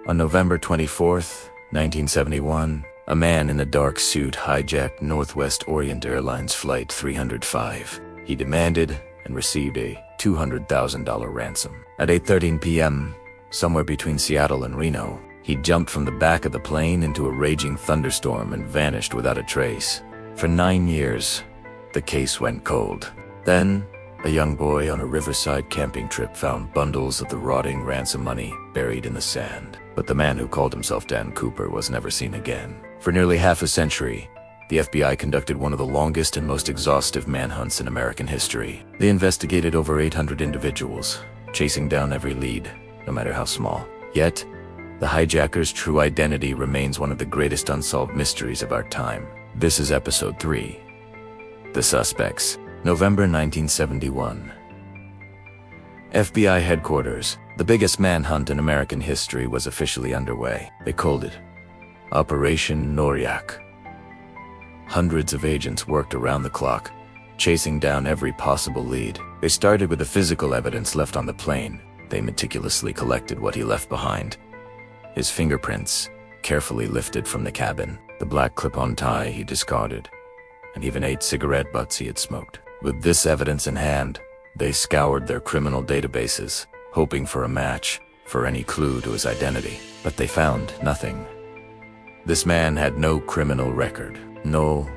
On November 24th, 1971, a man in a dark suit hijacked Northwest Orient Airlines Flight 305. He demanded and received a $200,000 ransom. At 8:13 p.m., somewhere between Seattle and Reno, he jumped from the back of the plane into a raging thunderstorm and vanished without a trace. For 9 years, the case went cold. Then, a young boy on a riverside camping trip found bundles of the rotting ransom money buried in the sand. But the man who called himself Dan Cooper was never seen again. For nearly half a century, the FBI conducted one of the longest and most exhaustive manhunts in American history. They investigated over 800 individuals, chasing down every lead, no matter how small. Yet, the hijacker's true identity remains one of the greatest unsolved mysteries of our time. This is Episode 3. The Suspects. November 1971. FBI headquarters. The biggest manhunt in American history was officially underway. They called it Operation NORJAK. Hundreds of agents worked around the clock, chasing down every possible lead. They started with the physical evidence left on the plane. They meticulously collected what he left behind. His fingerprints, carefully lifted from the cabin, the black clip-on tie he discarded, and even 8 cigarette butts he had smoked. With this evidence in hand, they scoured their criminal databases, hoping for a match, for any clue to his identity. But they found nothing. This man had no criminal record, no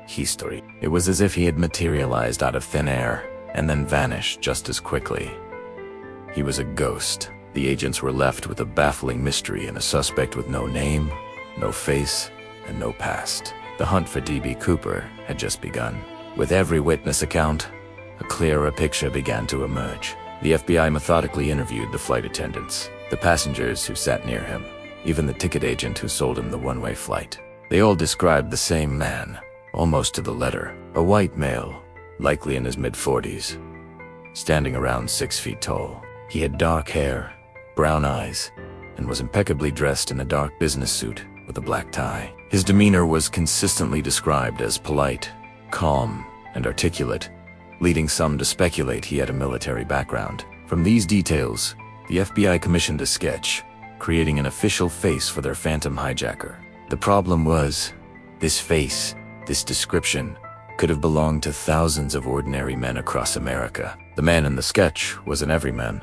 history. It was as if he had materialized out of thin air and then vanished just as quickly. He was a ghost. The agents were left with a baffling mystery and a suspect with no name, no face, and no past. The hunt for D.B. Cooper had just begun. With every witness account, a clearer picture began to emerge. The FBI methodically interviewed the flight attendants, the passengers who sat near him, even the ticket agent who sold him the one-way flight. They all described the same man, almost to the letter. A white male, likely in his mid-40s, standing around 6 feet tall. He had dark hair, brown eyes, and was impeccably dressed in a dark business suit with a black tie. His demeanor was consistently described as polite, calm, and articulate, leading some to speculate he had a military background. From these details, the FBI commissioned a sketch, creating an official face for their phantom hijacker. The problem was, this face, this description, could have belonged to thousands of ordinary men across America. The man in the sketch was an everyman,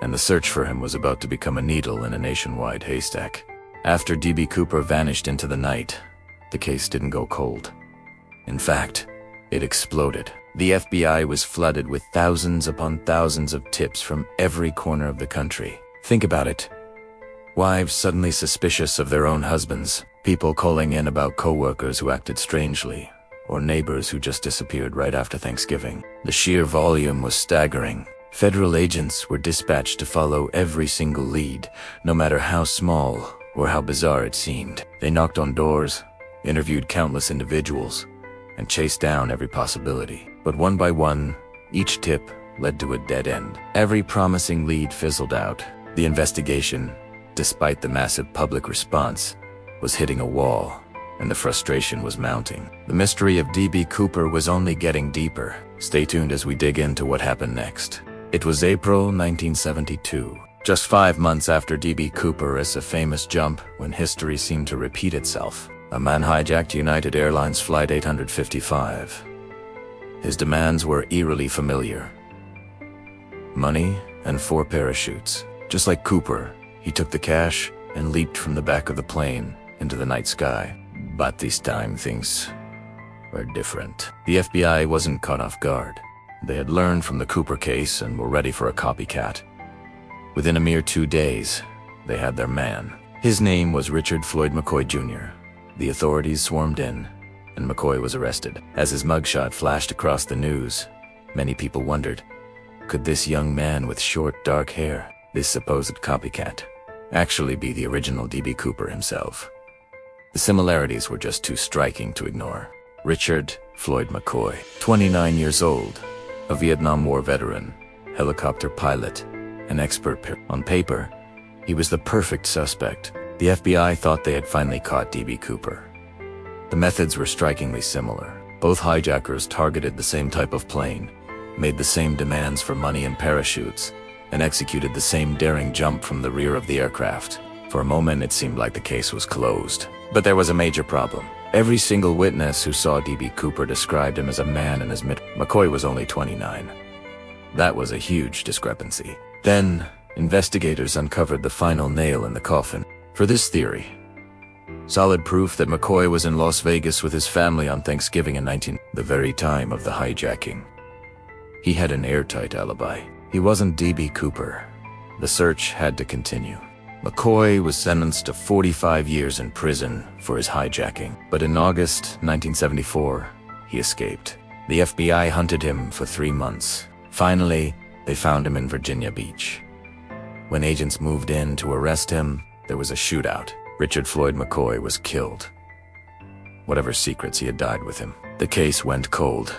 and the search for him was about to become a needle in a nationwide haystack. After D.B. Cooper vanished into the night, the case didn't go cold. In fact, it exploded. The FBI was flooded with thousands upon thousands of tips from every corner of the country. Think about it. Wives suddenly suspicious of their own husbands, people calling in about co-workers who acted strangely, or neighbors who just disappeared right after Thanksgiving. The sheer volume was staggering. Federal agents were dispatched to follow every single lead, no matter how small or how bizarre it seemed. They knocked on doors, interviewed countless individuals, and chased down every possibility. But one by one, each tip led to a dead end. Every promising lead fizzled out. The investigation, despite the massive public response, was hitting a wall, and the frustration was mounting. The mystery of D.B. Cooper was only getting deeper. Stay tuned as we dig into what happened next. It was April 1972, just 5 months after D.B. Cooper's famous jump, when history seemed to repeat itself. A man hijacked United Airlines Flight 855. His demands were eerily familiar. Money and 4 parachutes. Just like Cooper, he took the cash and leaped from the back of the plane into the night sky. But this time things were different. The FBI wasn't caught off guard. They had learned from the Cooper case and were ready for a copycat. Within a mere 2 days, they had their man. His name was Richard Floyd McCoy Jr. The authorities swarmed in, and McCoy was arrested. As his mugshot flashed across the news, many people wondered, could this young man with short, dark hair, this supposed copycat, actually be the original D.B. Cooper himself? The similarities were just too striking to ignore. Richard Floyd McCoy, 29 years old, a Vietnam War veteran, helicopter pilot, an expert. On paper, he was the perfect suspect. The FBI thought they had finally caught D.B. Cooper. The methods were strikingly similar. Both hijackers targeted the same type of plane, made the same demands for money and parachutes, and executed the same daring jump from the rear of the aircraft. For a moment, it seemed like the case was closed. But there was a major problem. Every single witness who saw D.B. Cooper described him as a man in his mid. McCoy was only 29. That was a huge discrepancy. Then, investigators uncovered the final nail in the coffin. For this theory, solid proof that McCoy was in Las Vegas with his family on Thanksgiving in the very time of the hijacking. He had an airtight alibi. He wasn't D.B. Cooper. The search had to continue. McCoy was sentenced to 45 years in prison for his hijacking, but in August 1974, he escaped. The FBI hunted him for 3 months. Finally, they found him in Virginia Beach. When agents moved in to arrest him, there was a shootout. Richard Floyd McCoy was killed. Whatever secrets he had died with him. The case went cold.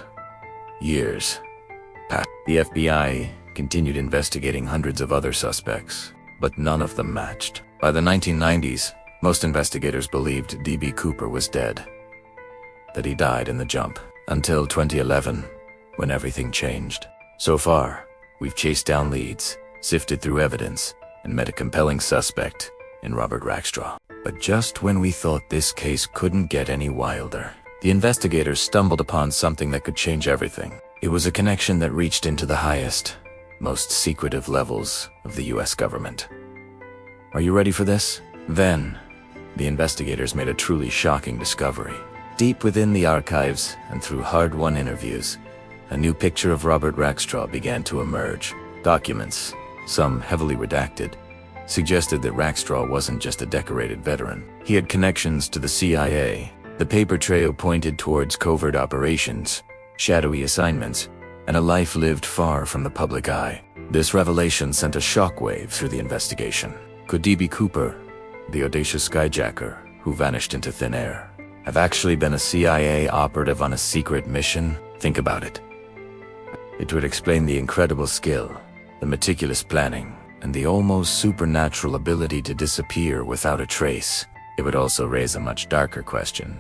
Years passed. The FBI continued investigating hundreds of other suspects, but none of them matched. By the 1990s, most investigators believed D.B. Cooper was dead, that he died in the jump, until 2011, when everything changed. So far, we've chased down leads, sifted through evidence, and met a compelling suspect in Robert Rackstraw. But just when we thought this case couldn't get any wilder, the investigators stumbled upon something that could change everything. It was a connection that reached into the highest, most secretive levels of the US government. Are you ready for this? Then, the investigators made a truly shocking discovery. Deep within the archives and through hard-won interviews, a new picture of Robert Rackstraw began to emerge. Documents, some heavily redacted, suggested that Rackstraw wasn't just a decorated veteran. He had connections to the CIA. The paper trail pointed towards covert operations, shadowy assignments, and a life lived far from the public eye. This revelation sent a shockwave through the investigation. Could D.B. Cooper, the audacious skyjacker who vanished into thin air, have actually been a CIA operative on a secret mission? Think about it. It would explain the incredible skill, the meticulous planning, and the almost supernatural ability to disappear without a trace. It would also raise a much darker question.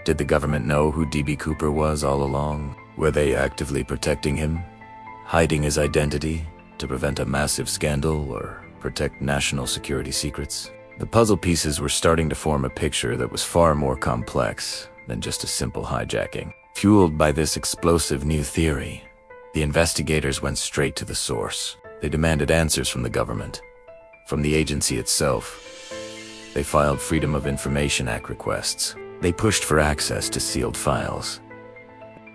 Did the government know who D.B. Cooper was all along? Were they actively protecting him, hiding his identity to prevent a massive scandal or protect national security secrets? The puzzle pieces were starting to form a picture that was far more complex than just a simple hijacking. Fueled by this explosive new theory, the investigators went straight to the source. They demanded answers from the government, from the agency itself. They filed Freedom of Information Act requests. They pushed for access to sealed files.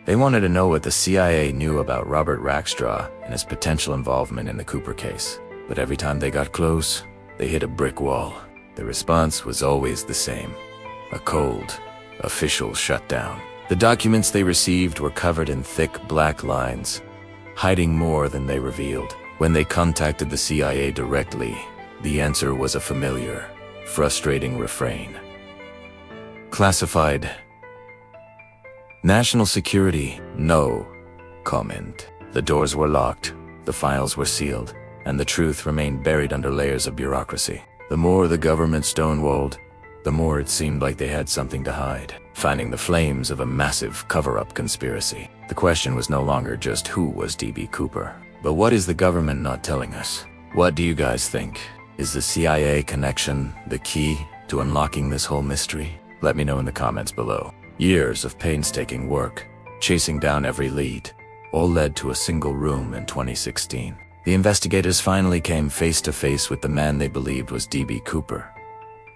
They wanted to know what the CIA knew about Robert Rackstraw and his potential involvement in the Cooper case. But every time they got close, they hit a brick wall. The response was always the same: a cold, official shutdown. The documents they received were covered in thick black lines, hiding more than they revealed. When they contacted the CIA directly, the answer was a familiar, frustrating refrain. Classified. National security, no comment. The doors were locked, the files were sealed, and the truth remained buried under layers of bureaucracy. The more the government stonewalled, the more it seemed like they had something to hide, fanning the flames of a massive cover-up conspiracy. The question was no longer just who was D.B. Cooper, but what is the government not telling us? What do you guys think? Is the CIA connection the key to unlocking this whole mystery? Let me know in the comments below. Years of painstaking work, chasing down every lead, all led to a single room in 2016. The investigators finally came face to face with the man they believed was D.B. Cooper,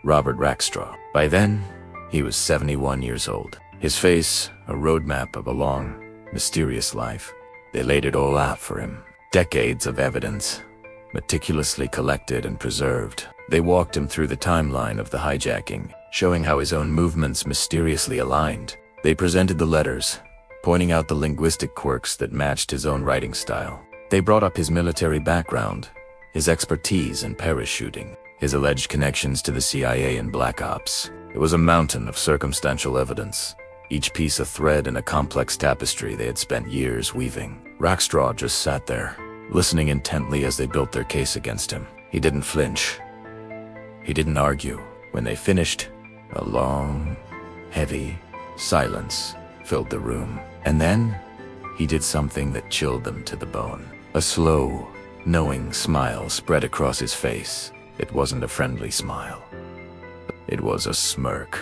Robert Rackstraw. By then, he was 71 years old. His face, a roadmap of a long, mysterious life. They laid it all out for him. Decades of evidence, meticulously collected and preserved. They walked him through the timeline of the hijacking, showing how his own movements mysteriously aligned. They presented the letters, pointing out the linguistic quirks that matched his own writing style. They brought up his military background, his expertise in parachuting, his alleged connections to the CIA and Black Ops. It was a mountain of circumstantial evidence, each piece a thread in a complex tapestry they had spent years weaving. Rackstraw just sat there, listening intently as they built their case against him. He didn't flinch. He didn't argue. When they finished, a long, heavy silence filled the room. And then, he did something that chilled them to the bone. A slow, knowing smile spread across his face. It wasn't a friendly smile. It was a smirk,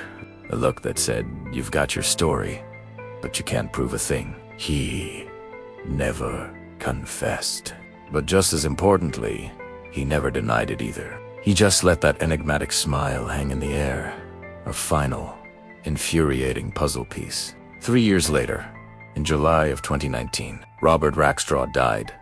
a look that said, "You've got your story, but you can't prove a thing." He never confessed. But just as importantly, he never denied it either. He just let that enigmatic smile hang in the air, a final, infuriating puzzle piece. 3 years later, in July of 2019, Robert Rackstraw died,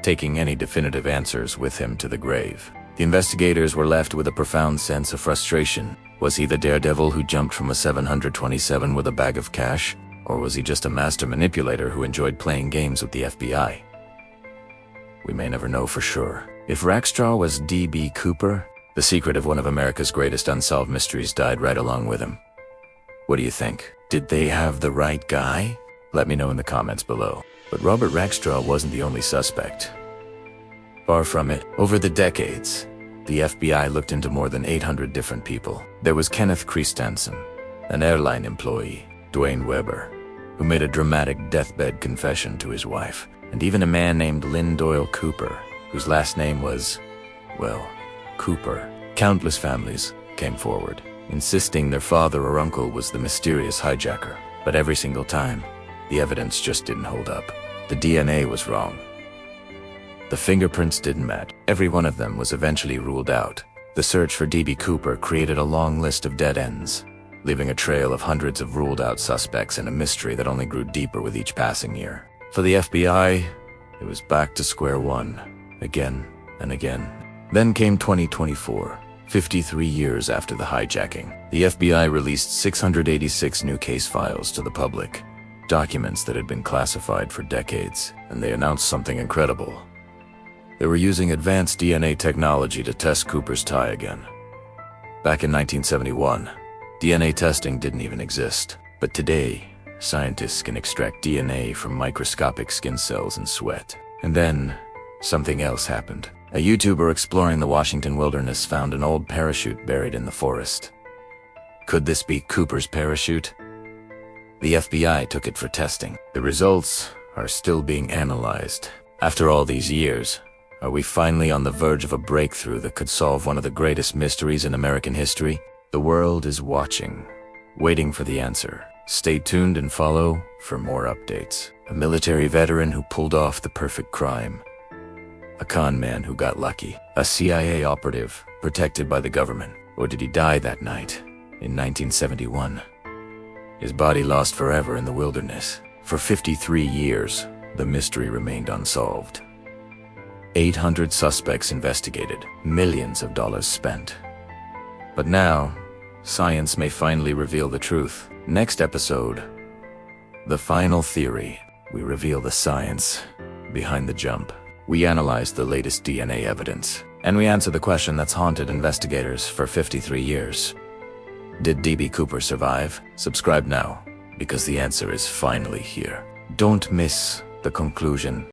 taking any definitive answers with him to the grave. The investigators were left with a profound sense of frustration. Was he the daredevil who jumped from a 727 with a bag of cash? Or was he just a master manipulator who enjoyed playing games with the FBI? We may never know for sure. If Rackstraw was D.B. Cooper, the secret of one of America's greatest unsolved mysteries died right along with him. What do you think? Did they have the right guy? Let me know in the comments below. But Robert Rackstraw wasn't the only suspect. Far from it. Over the decades, the FBI looked into more than 800 different people. There was Kenneth Christensen, an airline employee, Dwayne Weber, who made a dramatic deathbed confession to his wife, and even a man named Lynn Doyle Cooper, whose last name was, well, Cooper. Countless families came forward, insisting their father or uncle was the mysterious hijacker. But every single time, the evidence just didn't hold up. The DNA was wrong. The fingerprints didn't match. Every one of them was eventually ruled out. The search for D.B. Cooper created a long list of dead ends, leaving a trail of hundreds of ruled-out suspects and a mystery that only grew deeper with each passing year. For the FBI, it was back to square one, again and again. Then came 2024, 53 years after the hijacking. The FBI released 686 new case files to the public, documents that had been classified for decades, and they announced something incredible. They were using advanced DNA technology to test Cooper's tie again. Back in 1971, DNA testing didn't even exist. But today, scientists can extract DNA from microscopic skin cells and sweat. And then, something else happened. A YouTuber exploring the Washington wilderness found an old parachute buried in the forest. Could this be Cooper's parachute? The FBI took it for testing. The results are still being analyzed. After all these years, are we finally on the verge of a breakthrough that could solve one of the greatest mysteries in American history? The world is watching, waiting for the answer. Stay tuned and follow for more updates. A military veteran who pulled off the perfect crime. A con man who got lucky. A CIA operative protected by the government. Or did he die that night in 1971? His body lost forever in the wilderness. For 53 years, the mystery remained unsolved. 800 suspects investigated, millions of dollars spent. But now, science may finally reveal the truth. Next episode, The Final Theory. We reveal the science behind the jump. We analyze the latest DNA evidence. And we answer the question that's haunted investigators for 53 years. Did D.B. Cooper survive? Subscribe now, because the answer is finally here. Don't miss the conclusion.